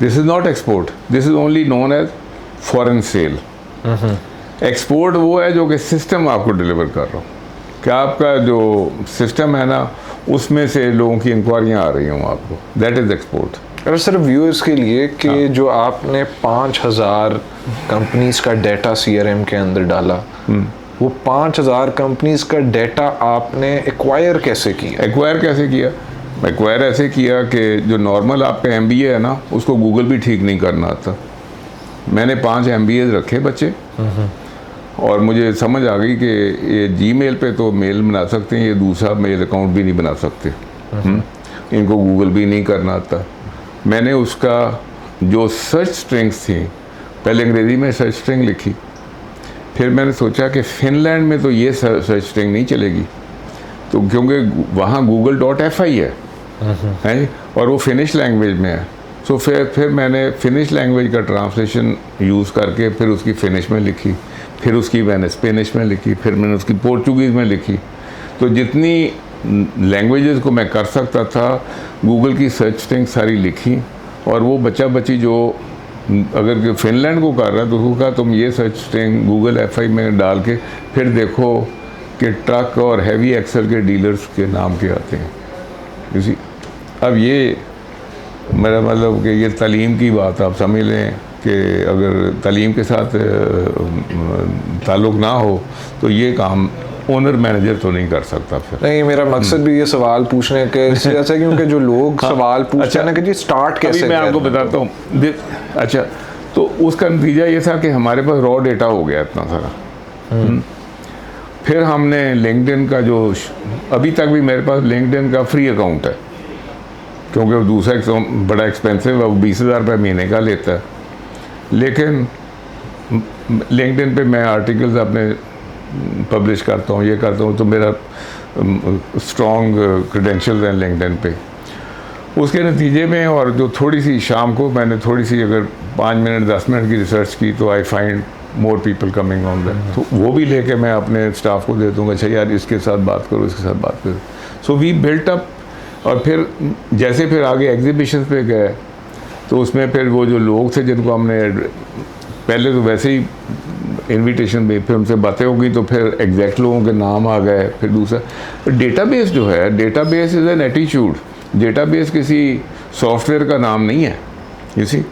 this is not export, this is only known as foreign sale. Export वो है जो कि सिस्टम आपको डिलीवर कर रहा हूँ, कि आपका जो सिस्टम है ना उसमें से लोगों की इंक्वायरियाँ आ रही हों आपको, दैट इज़ एक्सपोर्ट। अगर सिर्फ व्यूअर्स के लिए कि जो आपने 5000 कंपनीज का डाटा CRM के अंदर डाला, वो 5000 कंपनीज का डाटा आपने एक्वायर कैसे किया? एक्वायर ऐसे किया कि जो नॉर्मल आपका MBA है ना उसको गूगल भी ठीक नहीं करना आता। मैंने 5 MBA रखे बच्चे, और मुझे समझ आ गई कि ये Gmail पे तो मेल बना सकते हैं, ये दूसरा मेल अकाउंट भी नहीं बना सकते, इनको गूगल भी नहीं करना आता। मैंने उसका जो सर्च स्ट्रिंग्स थी, पहले अंग्रेज़ी में सर्च स्ट्रिंग लिखी, फिर मैंने सोचा कि फ़िनलैंड में तो ये सर्च स्ट्रिंग नहीं चलेगी, तो क्योंकि वहाँ google.fi है और वो फिनिश लैंग्वेज में है। सो फिर मैंने फिनिश लैंग्वेज का ट्रांसलेशन यूज़ करके फिर उसकी फिनिश में लिखी, फिर उसकी मैंने स्पेनिश में लिखी, फिर मैंने उसकी पोर्चुगीज़ में लिखी। तो जितनी लैंग्वेजेस को मैं कर सकता था, गूगल की सर्च स्ट्रिंग सारी लिखी, और वो बच्चा बच्ची जो अगर फिनलैंड को कर रहा है तो उसको कहा तुम ये सर्च स्ट्रिंग गूगल FI में डाल के फिर देखो कि ट्रक और हैवी एक्सल के डीलर्स के नाम के आते हैं। इसी अब ये मेरा मतलब कि ये तालीम की बात आप समझ लें कि अगर तालीम के साथ ताल्लुक़ ना हो तो ये काम ओनर मैनेजर तो नहीं कर सकता। फिर नहीं, मेरा मकसद भी ये सवाल पूछने के इसलिए ऐसा क्योंकि जो लोग सवाल पूछते हैं ना कि जी स्टार्ट कैसे, मैं आपको बताता हूँ। अच्छा, तो उसका नतीजा ये था कि हमारे पास रॉ डेटा हो गया इतना सारा। फिर हमने लिंक्डइन का जो अभी तक भी मेरे पास लिंक्डइन का फ्री अकाउंट है, क्योंकि वो दूसरा बड़ा एक्सपेंसिव है, वो 20,000 रुपये महीने का लेता है। लेकिन लिंक्डइन पे मैं आर्टिकल्स अपने पब्लिश करता हूँ, ये करता हूँ, तो मेरा स्ट्रॉन्ग क्रेडेंशियल्स हैं लिंक्डइन पे। उसके नतीजे में और जो थोड़ी सी शाम को मैंने थोड़ी सी अगर 5 मिनट 10 मिनट की रिसर्च की तो I find more people coming on that. तो वो भी लेके मैं अपने स्टाफ को दे दूँगा, अच्छा यार इसके साथ बात करो, इसके साथ बात करो। So we built up. और फिर जैसे फिर आगे एग्जीबिशन पे गए तो उसमें फिर वो जो लोग थे जिनको हमने पहले तो वैसे ही इनविटेशन पे, फिर उनसे बातें हो गई तो फिर एग्जैक्ट लोगों के नाम आ गए। फिर दूसरा डेटाबेस जो है, database is an attitude. Database किसी सॉफ्टवेयर का नाम नहीं है। इसी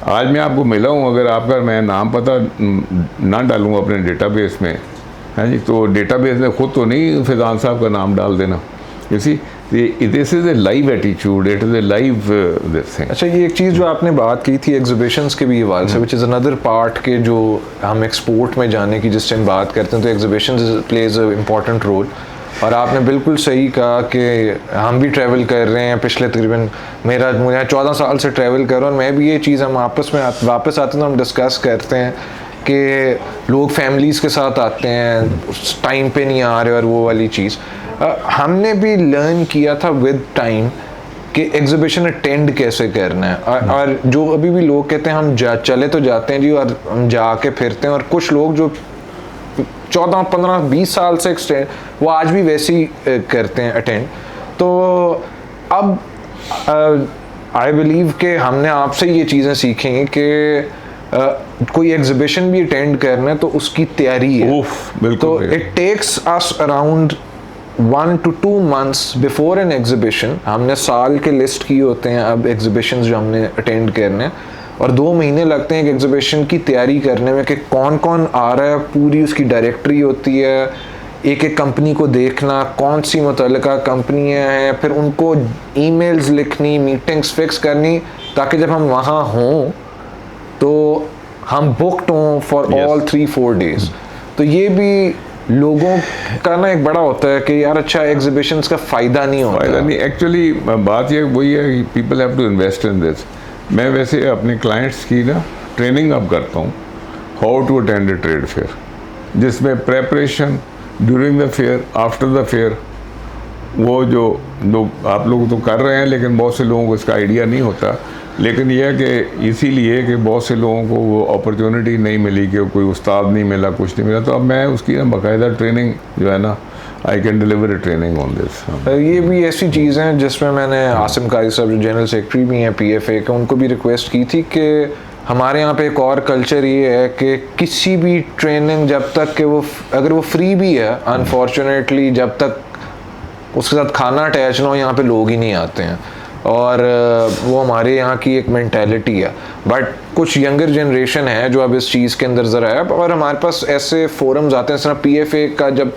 आज मैं आपको मिला हूँ, अगर आपका मैं नाम पता ना डालूँ अपने डेटाबेस में, है जी, तो डेटाबेस ने खुद तो नहीं फैज़ान साहब का नाम डाल देना। इसी this is a live attitude, it is a live this thing. अच्छा, ये एक चीज़ जो आपने बात की थी एग्जीबिशंस के भी हवाले से, विच इज़ अनदर पार्ट के जो हम एक्सपोर्ट में जाने की जिस टाइम बात करते हैं तो exhibitions plays a important role. और आपने बिल्कुल सही कहा कि हम भी ट्रैवल कर रहे हैं पिछले तकरीबन मुझे 14 साल से ट्रैवल कर रहा हूँ, और मैं भी ये चीज़ हम आपस में वापस आते हैं तो हम डिस्कस करते हैं कि लोग फैमिलीज़ के साथ आते हैं, उस टाइम पे नहीं आ रहे, और वो वाली चीज़ हमने भी लर्न किया था विद टाइम कि एग्जीबिशन अटेंड कैसे करना है। और जो अभी भी लोग कहते हैं हम चले तो जाते हैं जी, और हम जाके फिरते हैं, और कुछ लोग जो 14, 15, 20 साल से एक्सटेंड वो आज भी वैसे ही करते हैं अटेंड। तो अब आई बिलीव कि हमने आपसे ये चीज़ें सीखेंगे कि कोई एग्जीबिशन भी अटेंड करना है तो उसकी तैयारी है। तो it takes us around 1 to 2 months before an exhibition. हमने साल के लिस्ट किए होते हैं अब एग्जीबिशंस जो हमने अटेंड करने हैं, और 2 महीने लगते हैं एक एग्जीबिशन की तैयारी करने में कि कौन कौन आ रहा है, पूरी उसकी डायरेक्टरी होती है, एक एक कंपनी को देखना कौन सी मुतल्लिका कंपनियां हैं, फिर उनको ईमेल्स लिखनी, मीटिंग्स फिक्स करनी, ताकि जब हम वहाँ हों तो हम बुक्ड हों फॉर ऑल 3-4 days। तो ये भी लोगों का ना एक बड़ा होता है कि यार अच्छा एग्जीबिशंस का फ़ायदा नहीं होता। फ़ायदा नहीं, एक्चुअली बात ये वही है, people have to invest in this. मैं वैसे अपने क्लाइंट्स की ना ट्रेनिंग अब करता हूँ, how to attend a trade fair, जिसमें preparation during the fair, after the fair, वो जो लोग आप लोग तो कर रहे हैं लेकिन बहुत से लोगों को इसका आइडिया नहीं होता। लेकिन यह है कि इसीलिए कि बहुत से लोगों को वो अपॉर्चुनिटी नहीं मिली, कि कोई उस्ताद नहीं मिला, कुछ नहीं मिला, तो अब मैं उसकी ना बाकायदा ट्रेनिंग जो है ना, I can deliver a training on this. ये भी ऐसी चीज़ हैं जिसमें मैंने आसिम कारी साहब जो जनरल सेक्रेटरी भी हैं PFA के, उनको भी रिक्वेस्ट की थी कि हमारे यहाँ पे एक और कल्चर ये है कि किसी भी ट्रेनिंग जब तक कि वो अगर वो फ्री भी है, अनफॉर्चुनेटली जब तक उसके साथ खाना अटैच ना हो, यहाँ पे लोग ही नहीं आते हैं। और वो हमारे यहाँ की एक मेंटालिटी है। बट कुछ यंगर जनरेशन है जो अब इस चीज़ के अंदर ज़रा है, और हमारे पास ऐसे फोरम्स आते हैं, जैसे PFA का जब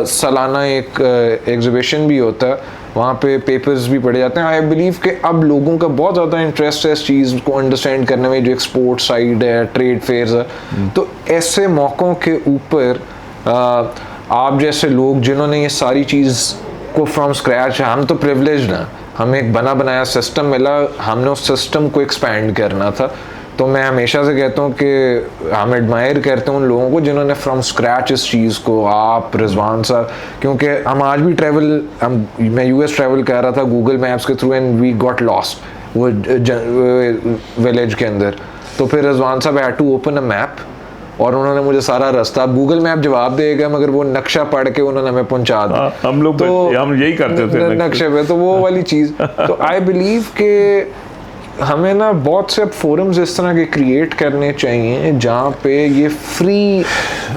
सालाना एक एग्जीबिशन भी होता है, वहाँ पे पेपर्स भी पढ़े जाते हैं। आई बिलीव कि अब लोगों का बहुत ज़्यादा इंटरेस्ट है इस चीज़ को अंडरस्टैंड करने में, जो एक्सपोर्ट साइड है, ट्रेड फेयर्स है। तो ऐसे मौक़ों के ऊपर आप जैसे लोग जिन्होंने ये सारी चीज़ को फ्रॉम स्क्रैच, हम तो प्रिविलेज्ड हैं, हमें एक बना बनाया सिस्टम मिला, हमने उस सिस्टम को एक्सपैंड करना था। तो मैं हमेशा से कहता हूँ कि हम एडमायर करते हैं उन लोगों को जिन्होंने फ्रॉम स्क्रैच इस चीज़ को, आप रिजवान साहब, क्योंकि हम आज भी मैं US ट्रैवल कर रहा था गूगल मैप्स के through, and we got lost वो विलेज के अंदर। तो फिर रिजवान साहब had to open a map, और उन्होंने मुझे सारा रास्ता, गूगल मैप जवाब देगा मगर वो नक्शा पढ़ के उन्होंने हमें पहुंचा दिया। हम लोग तो हम यही करते थे नक्शे पे, तो वो वाली चीज़। तो आई बिलीव कि हमें ना बहुत से फोरम्स इस तरह के क्रिएट करने चाहिए जहाँ पे ये फ्री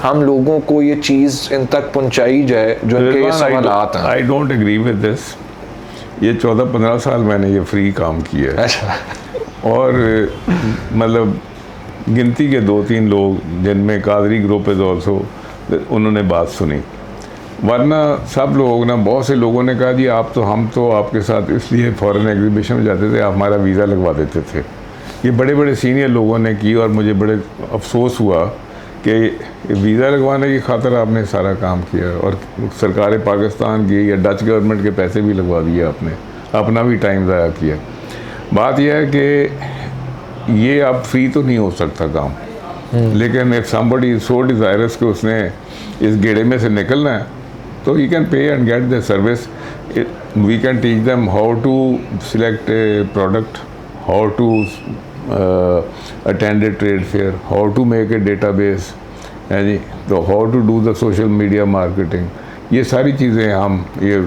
हम लोगों को ये चीज़ इन तक पहुंचाई जाए जो इनके ये सवालात हैं। I don't agree with this. ये 14-15 साल मैंने ये फ्री काम किया है। अच्छा। और मतलब गिनती के 2-3 लोग जिनमें कादरी ग्रुप इज़ ऑल्सो, उन्होंने बात सुनी, वरना सब लोग ना, बहुत से लोगों ने कहा जी हम तो आपके साथ इसलिए फॉरेन एग्जीबिशन में जाते थे, आप हमारा वीज़ा लगवा देते थे। ये बड़े बड़े सीनियर लोगों ने की और मुझे बड़े अफसोस हुआ कि वीज़ा लगवाने की खातिर आपने सारा काम किया और सरकार पाकिस्तान की या डच गवर्नमेंट के पैसे भी लगवा दिए आपने, अपना भी टाइम ज़ाया किया। बात यह है कि ये अब फ्री तो नहीं हो सकता काम, लेकिन if somebody is so desirous कि उसने इस गेड़े में से निकलना है, तो he can pay and get the service. We can teach them how to select a product, how to attend a trade fair, how to make a database है जी, तो how to do the social media marketing, ये सारी चीज़ें हम ये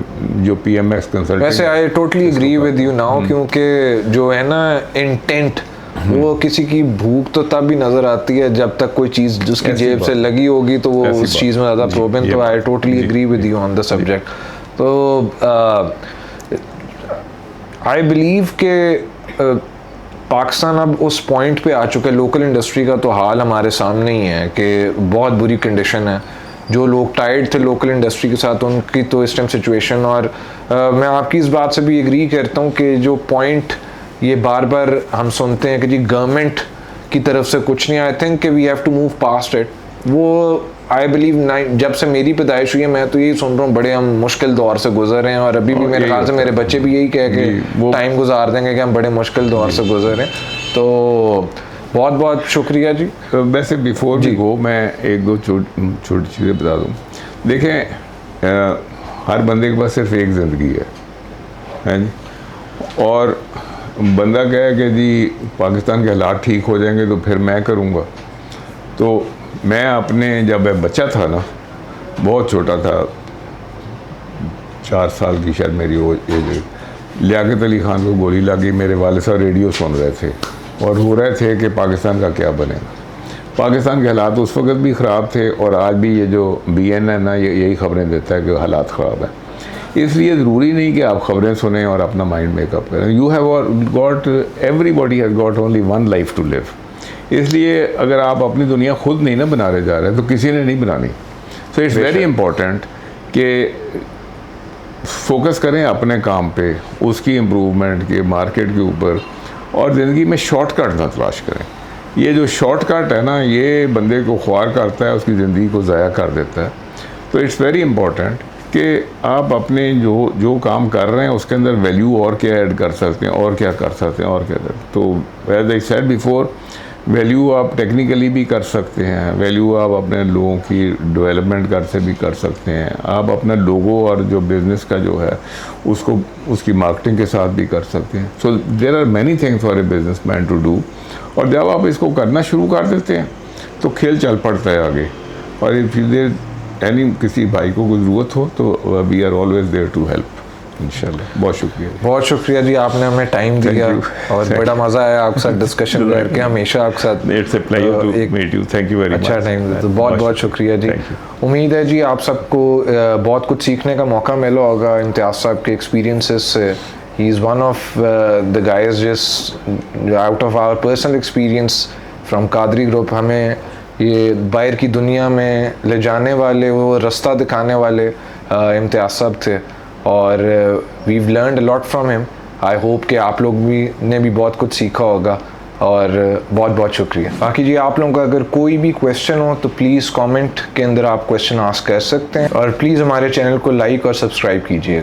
जो PMX consultant. वैसे I totally agree with you now, क्योंकि जो है ना इंटेंट, वो किसी की भूख तो तब भी नजर आती है जब तक कोई चीज़ उसकी जेब से लगी होगी तो वो उस चीज़ में ज़्यादा प्रोबेन। तो I totally agree with you on the subject. तो आई बिलीव के पाकिस्तान अब उस पॉइंट पे आ चुका है, लोकल इंडस्ट्री का तो हाल हमारे सामने ही है कि बहुत बुरी कंडीशन है। जो लोग टाइड थे लोकल इंडस्ट्री के साथ, उनकी तो इस टाइम सिचुएशन, और मैं आपकी इस बात से भी एग्री करता हूँ कि जो पॉइंट ये बार बार हम सुनते हैं कि जी गवर्नमेंट की तरफ से कुछ नहीं, आई थिंक कि we have to move past it. वो आई बिलीव जब से मेरी पैदाइश हुई है मैं तो यही सुन रहा हूँ, बड़े हम मुश्किल दौर से गुजर रहे हैं, और अभी भी मेरे ख्याल से मेरे बच्चे भी यही कह के टाइम गुजार देंगे कि हम बड़े मुश्किल दौर से गुजर रहे हैं। तो बहुत बहुत शुक्रिया जी। वैसे बिफोर वी गो मैं एक दो छोटी चीज़ें बता दूँ। देखें, हर बंदे के पास सिर्फ एक ज़िंदगी है जी, और बंदा कहे कि जी पाकिस्तान के हालात ठीक हो जाएंगे तो फिर मैं करूँगा। तो मैं अपने, जब मैं बच्चा था ना, बहुत छोटा था, 4 साल की शायद मेरी वो एज, लियाकत अली ख़ान को गोली लगी, मेरे वाले साहब रेडियो सुन रहे थे और रो रहे थे कि पाकिस्तान का क्या बनेगा। पाकिस्तान के हालात उस वक्त भी ख़राब थे और आज भी ये जो BN है ना, ये यही ख़बरें देता है कि हालात ख़राब है। इसलिए ज़रूरी नहीं कि आप ख़बरें सुने और अपना माइंड मेकअप करें। You have got, everybody has got only one life to live. इसलिए अगर आप अपनी दुनिया खुद नहीं ना बनाने जा रहे तो किसी ने नहीं बनानी। सो इट्स वेरी इंपॉर्टेंट कि फोकस करें अपने काम पे, उसकी इम्प्रूवमेंट के, मार्केट के ऊपर, और ज़िंदगी में शॉर्टकट ना तलाश करें। ये जो शॉर्टकट है ना, ये बंदे को ख्वार करता है, उसकी ज़िंदगी को ज़ाया कर देता है। तो इट्स वेरी इंपॉर्टेंट कि आप अपने जो काम कर रहे हैं उसके अंदर वैल्यू और क्या ऐड कर सकते हैं, और क्या कर सकते हैं, और क्या कर। तो as I said before, value आप टेक्निकली भी कर सकते हैं, वैल्यू आप अपने लोगों की डेवलपमेंट से भी कर सकते हैं, आप अपना लोगो और जो बिज़नेस का जो है उसको, उसकी मार्केटिंग के साथ भी कर सकते हैं। So there are many things for a business man to do. और जब आप इसको करना शुरू कर देते हैं तो खेल चल पड़ता है आगे। और इफ देयर एनी, किसी भाई को कोई ज़रूरत हो तो we are always there to help इंशाल्लाह। बहुत शुक्रिया, बहुत शुक्रिया जी, आपने हमें टाइम दिया और बड़ा मज़ा आया आपके साथ डिस्कशन करके। हमेशा आपके साथ it's a pleasure to meet you. Thank you very much. अच्छा टाइम दिया, तो बहुत बहुत शुक्रिया जी। उम्मीद है जी आप सबको बहुत कुछ सीखने का मौका मिला होगा इम्तियाज़ साहब के एक्सपीरियंसेस से। He is one of the guys जिस out of our personal experience from Qadri group हमें ये बाहर की दुनिया में ले जाने वाले, वो रास्ता दिखाने वाले इम्तियाज़ साहब थे, और we've learned a lot from him. I hope कि आप लोग ने भी बहुत कुछ सीखा होगा, और बहुत बहुत शुक्रिया। बाकी जी आप लोगों का अगर कोई भी क्वेश्चन हो तो प्लीज़ कमेंट के अंदर आप क्वेश्चन आस्क कर सकते हैं, और प्लीज़ हमारे चैनल को लाइक और सब्सक्राइब कीजिएगा।